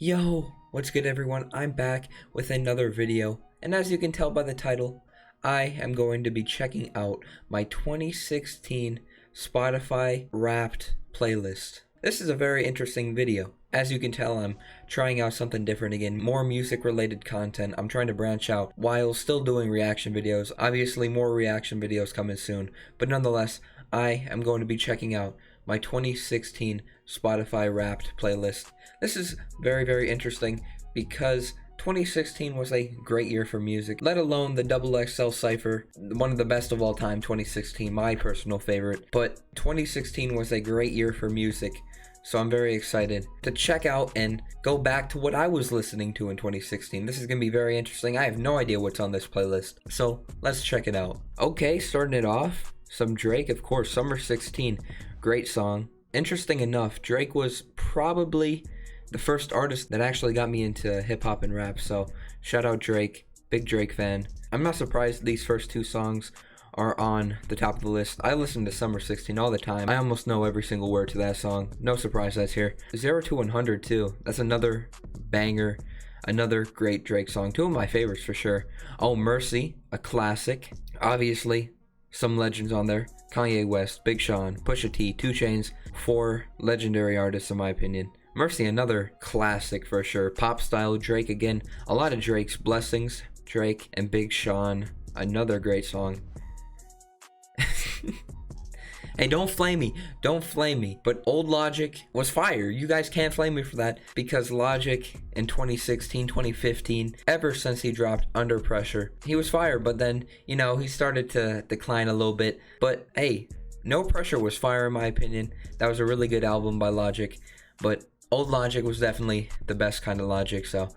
Yo, what's good everyone? I'm back with another video, and as you can tell by the title, I am going to be checking out my 2016 Spotify Wrapped playlist. This is a very interesting video. As you can tell, I'm trying out something different again, more music related content. I'm trying to branch out while still doing reaction videos. Obviously more reaction videos coming soon, but nonetheless, I am going to be checking out my 2016 Spotify Wrapped playlist. This is very interesting because 2016 was a great year for music, let alone the Double XL Cypher, one of the best of all time, 2016, my personal favorite. But 2016 was a great year for music, so I'm very excited to check out and go back to what I was listening to in 2016. This is going to be very interesting. I have no idea what's on this playlist, so let's check it out. Okay, starting it off, some Drake, of course, Summer 16, great song. Interesting enough, Drake was probably the first artist that actually got me into hip-hop and rap, so shout out Drake, big Drake fan. I'm not surprised these first two songs are on the top of the list. I listen to Summer 16 all the time. I almost know every single word to that song. No surprise that's here. 0 to 100 too. That's another banger, another great Drake song. Two of my favorites for sure. Oh Mercy, a classic. Obviously, some legends on there. Kanye West, Big Sean, Pusha T, 2 Chainz, 4 legendary artists in my opinion. Mercy, another classic for sure. Pop style, Drake again. A lot of Drake's Blessings, Drake and Big Sean, another great song. Hey, don't flame me, but Old Logic was fire. You guys can't flame me for that, because Logic in 2016, 2015, ever since he dropped Under Pressure, he was fire, but then, you know, he started to decline a little bit. But hey, No Pressure was fire in my opinion. That was a really good album by Logic, but Old Logic was definitely the best kind of Logic, so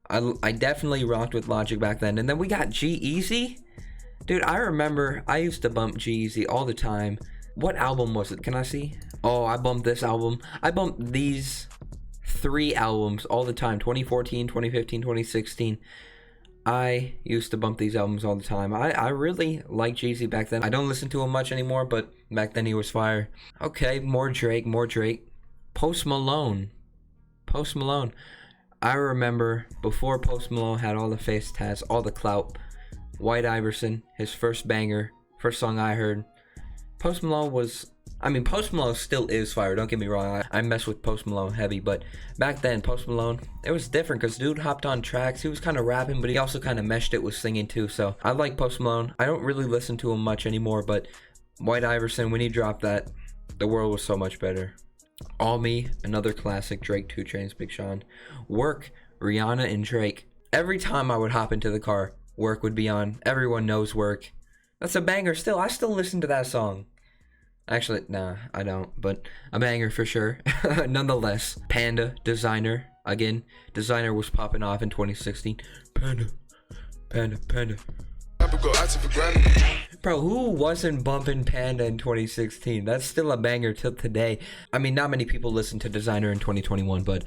I definitely rocked with Logic back then. And then we got G-Eazy. Dude, I remember I used to bump G-Eazy all the time. What album was it? Can I see? Oh, I bumped this album. I bumped these 3 albums all the time. 2014, 2015, 2016. I used to bump these albums all the time. I really liked Jeezy back then. I don't listen to him much anymore, but back then he was fire. Okay, more Drake. Post Malone. I remember before Post Malone had all the face tats, all the clout. White Iverson, his first banger, first song I heard. Post Malone still is fire, don't get me wrong. I mess with Post Malone heavy, but back then, Post Malone, it was different because dude hopped on tracks. He was kind of rapping, but he also kind of meshed it with singing too, so I like Post Malone. I don't really listen to him much anymore, but White Iverson, when he dropped that, the world was so much better. All Me, another classic, Drake, 2 Chainz, Big Sean. Work, Rihanna and Drake. Every time I would hop into the car, Work would be on. Everyone knows Work. That's a banger still. I still listen to that song. Actually, nah, I don't, but a banger for sure. Nonetheless, Panda, Designer. Again, Designer was popping off in 2016. Panda. Bro, who wasn't bumping Panda in 2016? That's still a banger till today. I mean, not many people listen to Designer in 2021, but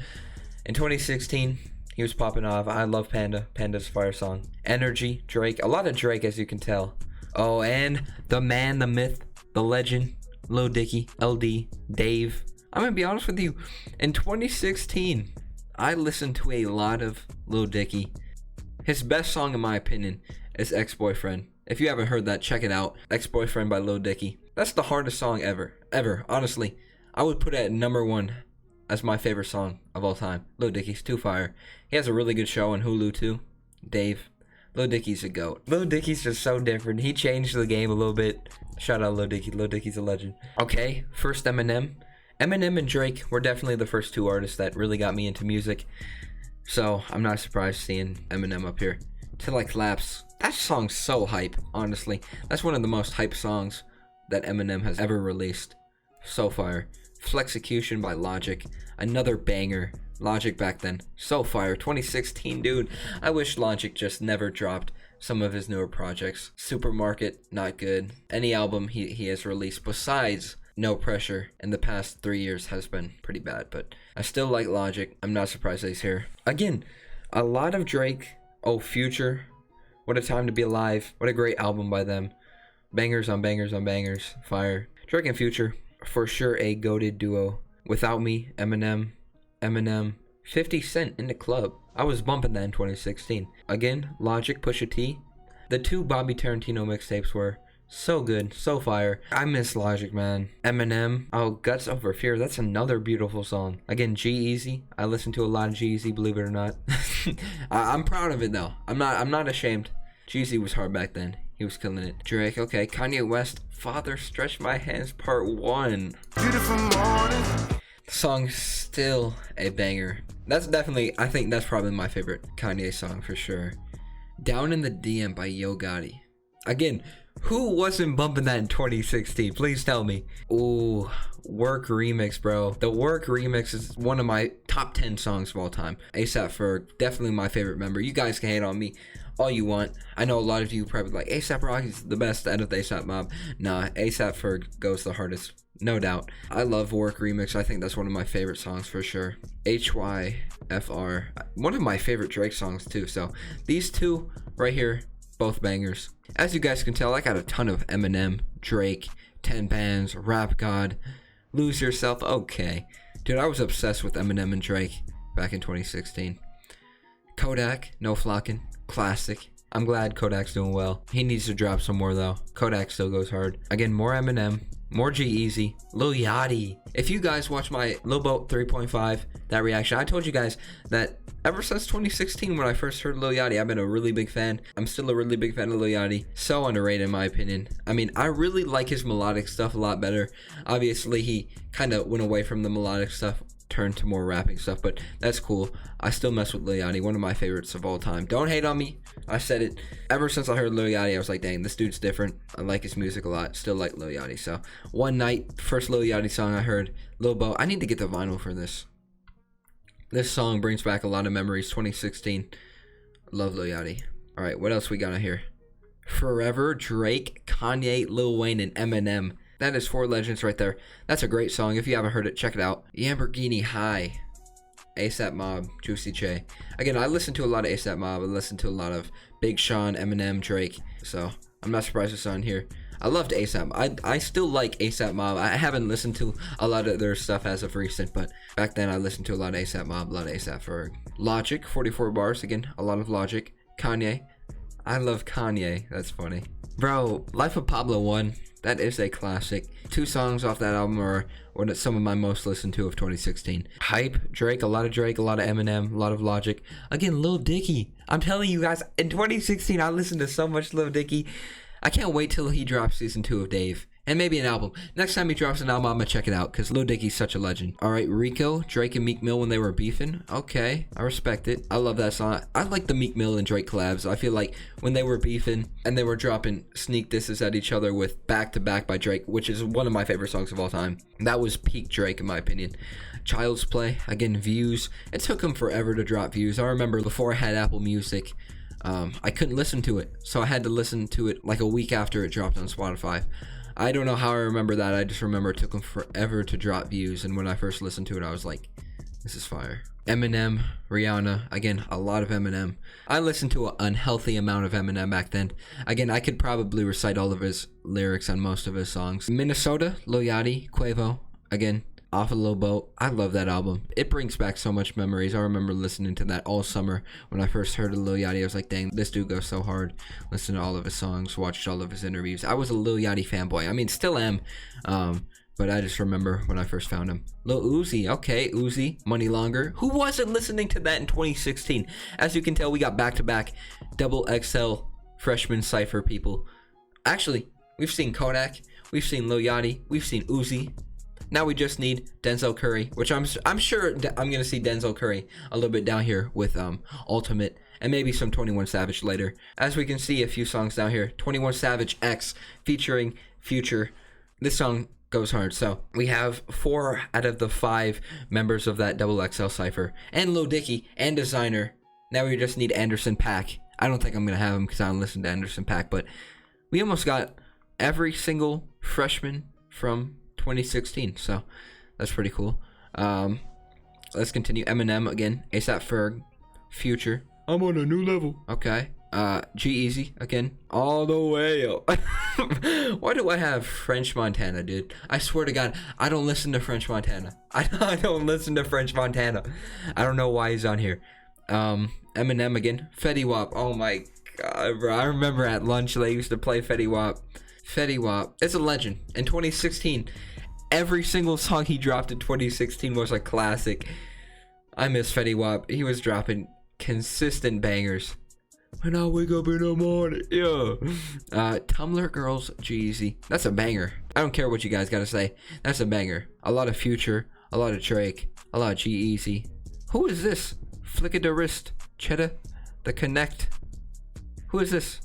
in 2016, he was popping off. I love Panda. Panda's a fire song. Energy, Drake. A lot of Drake, as you can tell. Oh, and the man, the myth, the legend, Lil Dicky, LD, Dave. I'm gonna be honest with you. In 2016, I listened to a lot of Lil Dicky. His best song, in my opinion, is Ex-Boyfriend. If you haven't heard that, check it out. Ex-Boyfriend by Lil Dicky. That's the hardest song ever. Honestly, I would put it at #1 as my favorite song of all time. Lil Dicky's too fire. He has a really good show on Hulu too. Dave. Lil Dicky's a goat. Lil Dicky's just so different. He changed the game a little bit. Shout out Lil Dicky. Lil Dicky's a legend. Okay, first Eminem. Eminem and Drake were definitely the first 2 artists that really got me into music. So I'm not surprised seeing Eminem up here. Till I Collapse. That song's so hype, honestly. That's one of the most hype songs that Eminem has ever released. So fire. Flexecution by Logic. Another banger. Logic back then, so fire. 2016, dude. I wish Logic just never dropped some of his newer projects. Supermarket, not good. Any album he has released besides No Pressure in the past 3 years has been pretty bad, but I still like Logic. I'm not surprised that he's here. Again, a lot of Drake. Oh, Future. What a Time to Be Alive. What a great album by them. Bangers on bangers on bangers. Fire. Drake and Future, for sure a goated duo. Without Me, Eminem, 50 Cent in the club. I was bumping that in 2016. Again, Logic, Pusha T. The two Bobby Tarantino mixtapes were so good, so fire. I miss Logic, man. Eminem. Oh, Guts Over Fear. That's another beautiful song. Again, G-Eazy. I listen to a lot of G-Eazy, believe it or not. I'm proud of it though. I'm not ashamed. G-Eazy was hard back then. He was killing it. Drake, okay. Kanye West, Father Stretch My Hands Part 1. Beautiful morning. The song's still a banger. That's definitely, I think that's probably my favorite Kanye song for sure. Down in the DM by Yo Gotti. Again, who wasn't bumping that in 2016? Please tell me. Ooh, Work Remix, bro. The Work Remix is one of my top 10 songs of all time. ASAP Ferg, definitely my favorite member. You guys can hate on me all you want. I know a lot of you probably like ASAP Rocky's the best out of the ASAP Mob. Nah, ASAP Ferg goes the hardest, no doubt. I love Work Remix. I think that's one of my favorite songs for sure. HYFR, one of my favorite Drake songs too. So these two right here, both bangers. As you guys can tell, I got a ton of Eminem, Drake, 10 Bands, Rap God, Lose Yourself. Okay, dude, I was obsessed with Eminem and Drake back in 2016. Kodak, No Flockin', classic. I'm glad Kodak's doing well. He needs to drop some more though. Kodak still goes hard. Again, more Eminem, more G-Eazy, Lil Yachty. If you guys watch my Lil Boat 3.5, that reaction, I told you guys that ever since 2016 when I first heard Lil Yachty, I've been a really big fan. I'm still a really big fan of Lil Yachty. So underrated in my opinion. I mean, I really like his melodic stuff a lot better. Obviously, he kind of went away from the melodic stuff, turned to more rapping stuff, but that's cool. I still mess with Lil Yachty, one of my favorites of all time. Don't hate on me. I said it. Ever since I heard Lil Yachty, I was like, dang, this dude's different. I like his music a lot. Still like Lil Yachty. So, One Night, first Lil Yachty song I heard. Lil Bo. I need to get the vinyl for this. This song brings back a lot of memories. 2016. Love Lil Yachty. Alright, what else we got here? Forever, Drake, Kanye, Lil Wayne, and Eminem. That is 4 legends right there. That's a great song. If you haven't heard it, check it out. Lamborghini High. ASAP Mob, Juicy J. Again, I listen to a lot of ASAP Mob. I listen to a lot of Big Sean, Eminem, Drake. So, I'm not surprised it's on here. I loved ASAP. I still like ASAP Mob. I haven't listened to a lot of their stuff as of recent, but back then I listened to a lot of ASAP Mob, a lot of ASAP Ferg. Logic, 44 bars. Again, a lot of Logic. Kanye. I love Kanye. That's funny. Bro, Life of Pablo 1. That is a classic. 2 songs off that album are some of my most listened to of 2016. Hype, Drake, a lot of Eminem, a lot of Logic. Again, Lil Dicky. I'm telling you guys, in 2016, I listened to so much Lil Dicky. I can't wait till he drops season 2 of Dave. And maybe an album. Next time he drops an album, I'm gonna check it out, because Lil Dicky's such a legend. Alright, Rico, Drake and Meek Mill when they were beefing. Okay, I respect it. I love that song. I like the Meek Mill and Drake collabs. I feel like when they were beefing and they were dropping sneak disses at each other with Back to Back by Drake, which is one of my favorite songs of all time. That was peak Drake in my opinion. Child's Play, again, Views. It took him forever to drop Views. I remember before I had Apple Music, I couldn't listen to it. So I had to listen to it like a week after it dropped on Spotify. I don't know how I remember that. I just remember it took them forever to drop Views. And when I first listened to it, I was like, this is fire. Eminem, Rihanna. Again, a lot of Eminem. I listened to an unhealthy amount of Eminem back then. Again, I could probably recite all of his lyrics on most of his songs. Minnesota, Lil Yachty, Quavo. Again, off of Lil Boat. I love that album. It brings back so much memories. I remember listening to that all summer. When I first heard of Lil Yachty, I was like, dang, this dude goes so hard. Listened to all of his songs, watched all of his interviews. I was a Lil Yachty fanboy. I mean, still am. But I just remember when I first found him. Lil Uzi, okay, Uzi, Money Longer. Who wasn't listening to that in 2016? As you can tell, we got back-to-back double XL freshman cypher people. Actually, we've seen Kodak, we've seen Lil Yachty, we've seen Uzi. Now we just need Denzel Curry, which I'm sure I'm gonna see Denzel Curry a little bit down here with Ultimate and maybe some 21 Savage later. As we can see, a few songs down here. 21 Savage X featuring Future. This song goes hard. So we have 4 out of the 5 members of that double XL cipher, and Lil Dicky and Designer. Now we just need Anderson .Paak. I don't think I'm gonna have him because I don't listen to Anderson .Paak, but we almost got every single freshman from 2016, so that's pretty cool. Let's continue. Eminem again, ASAP Ferg, Future. I'm on a new level. Okay. G-Eazy again, all the way up. Why do I have French Montana, dude? I swear to God, I don't listen to French Montana. I don't listen to French Montana. I don't know why he's on here. Eminem again, Fetty Wap. Oh my God, bro! I remember at lunch they used to play Fetty Wap. Fetty Wap, it's a legend. In 2016, every single song he dropped in 2016 was a classic. I miss Fetty Wap. He was dropping consistent bangers. When I wake up in the morning, yeah. Tumblr Girls, G-Eazy. That's a banger. I don't care what you guys gotta say. That's a banger. A lot of Future, a lot of Drake, a lot of G-Eazy. Who is this? Flick of the Wrist, Cheddar, The Connect. Who is this?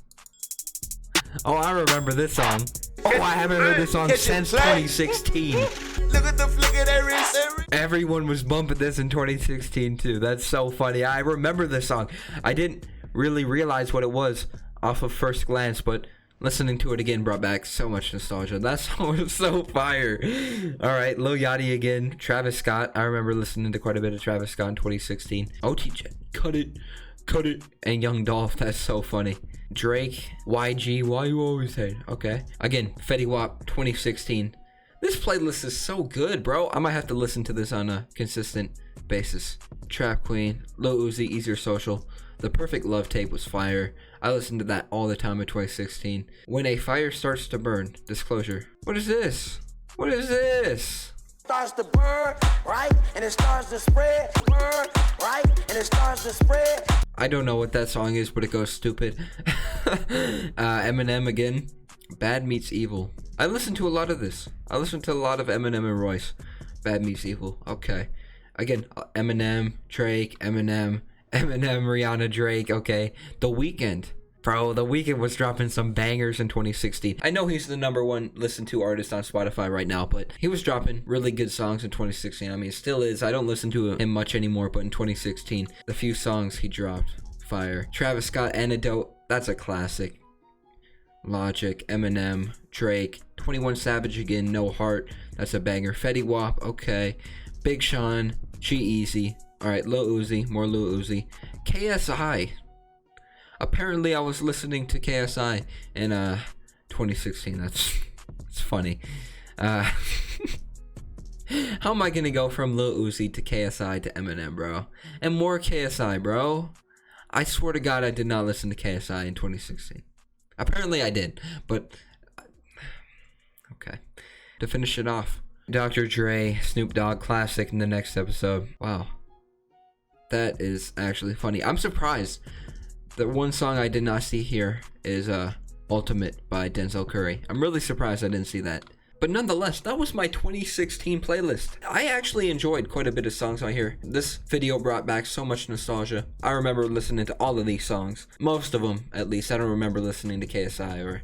Oh, I remember this song. Oh, I haven't heard this song since 2016. Look at the flick of that wrist. Everyone was bumping this in 2016 too. That's so funny. I remember this song. I didn't really realize what it was off of first glance, but listening to it again brought back so much nostalgia. That song was so fire. Alright, Lil Yachty again, Travis Scott. I remember listening to quite a bit of Travis Scott in 2016. OTJ, cut it, and Young Dolph. That's so funny. Drake, YG, why you always hate? Okay. Again, Fetty Wap, 2016. This playlist is so good, bro. I might have to listen to this on a consistent basis. Trap Queen, Lil Uzi, Easier Social. The Perfect Love Tape was fire. I listened to that all the time in 2016. When a Fire Starts to Burn, Disclosure. What is this? What is this? Starts to burn, right? And it starts to spread. Burn, right? And it starts to spread. I don't know what that song is, but it goes stupid. Eminem again. Bad Meets Evil. I listen to a lot of this. I listen to a lot of Eminem and Royce. Bad Meets Evil. Okay. Again, Eminem, Drake, Eminem, Rihanna, Drake. Okay. The Weeknd. Bro, The Weeknd was dropping some bangers in 2016. I know he's the #1 listened to artist on Spotify right now, but he was dropping really good songs in 2016. I mean, it still is. I don't listen to him much anymore, but in 2016, the few songs he dropped, fire. Travis Scott, Antidote. That's a classic. Logic, Eminem, Drake, 21 Savage again, No Heart. That's a banger. Fetty Wap, okay. Big Sean, G-Eazy. Alright, Lil Uzi, more Lil Uzi. KSI. Apparently I was listening to KSI in 2016. That's funny. How am I gonna go from Lil Uzi to KSI to Eminem, bro? And more KSI, bro. I swear to God I did not listen to KSI in 2016. Apparently I did, but okay. To finish it off, Dr. Dre, Snoop Dogg classic in the next episode. Wow. That is actually funny. I'm surprised. The one song I did not see here is Ultimate by Denzel Curry. I'm really surprised I didn't see that. But nonetheless, that was my 2016 playlist. I actually enjoyed quite a bit of songs on here. This video brought back so much nostalgia. I remember listening to all of these songs. Most of them, at least. I don't remember listening to KSI or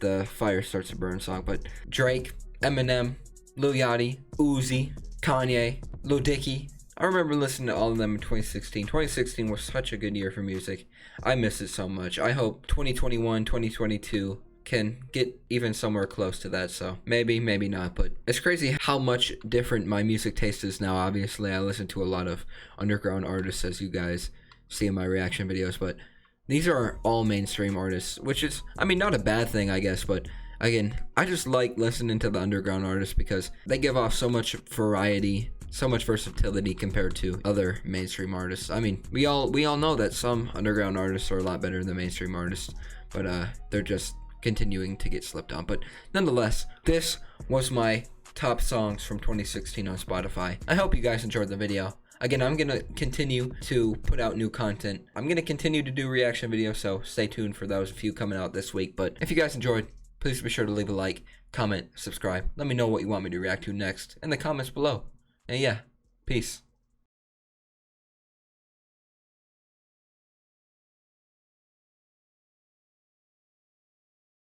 the Fire Starts to Burn song. But Drake, Eminem, Lil Yachty, Uzi, Kanye, Lil Dicky. I remember listening to all of them in 2016. 2016 was such a good year for music. I miss it so much. I hope 2021, 2022 can get even somewhere close to that. So maybe, maybe not. But it's crazy how much different my music taste is now. Obviously, I listen to a lot of underground artists, as you guys see in my reaction videos. But these are all mainstream artists, which is, I mean, not a bad thing, I guess. But again, I just like listening to the underground artists because they give off so much variety, so much versatility compared to other mainstream artists. I mean, we all know that some underground artists are a lot better than mainstream artists, but they're just continuing to get slipped on. But nonetheless, this was my top songs from 2016 on Spotify. I hope you guys enjoyed the video. Again, I'm gonna continue to put out new content. I'm gonna continue to do reaction videos, so stay tuned for those, a few coming out this week. But if you guys enjoyed, please be sure to leave a like, comment, subscribe. Let me know what you want me to react to next in the comments below. And yeah, peace.